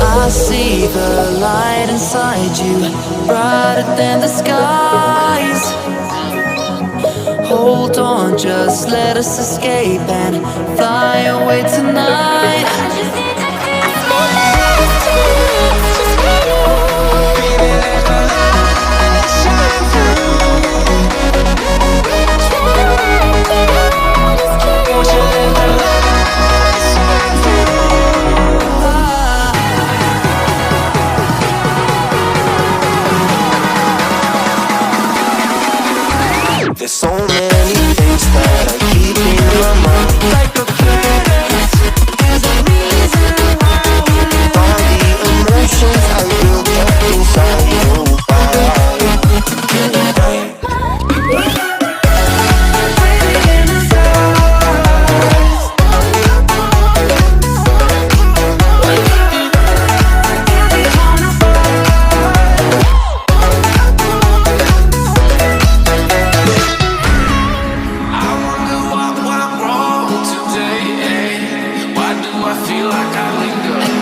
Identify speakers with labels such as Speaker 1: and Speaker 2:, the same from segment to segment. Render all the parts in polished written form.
Speaker 1: I see the light inside you, brighter than the skies. Hold on, just let us escape and fly away tonight. I just need to clear my last tears, just for you. Baby, let the light shine through. Won't you let the light shine through?
Speaker 2: There's so many things that I keep in my mind, like a planet. There's a reason why we live. All the emotions I built up inside you.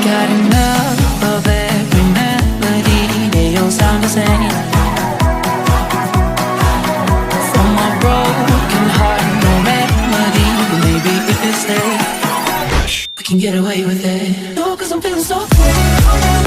Speaker 1: Got enough of every melody, they all sound the same. From my broken heart, no remedy. But maybe if we stay, we can get away with it. No, 'cause I'm feeling so free.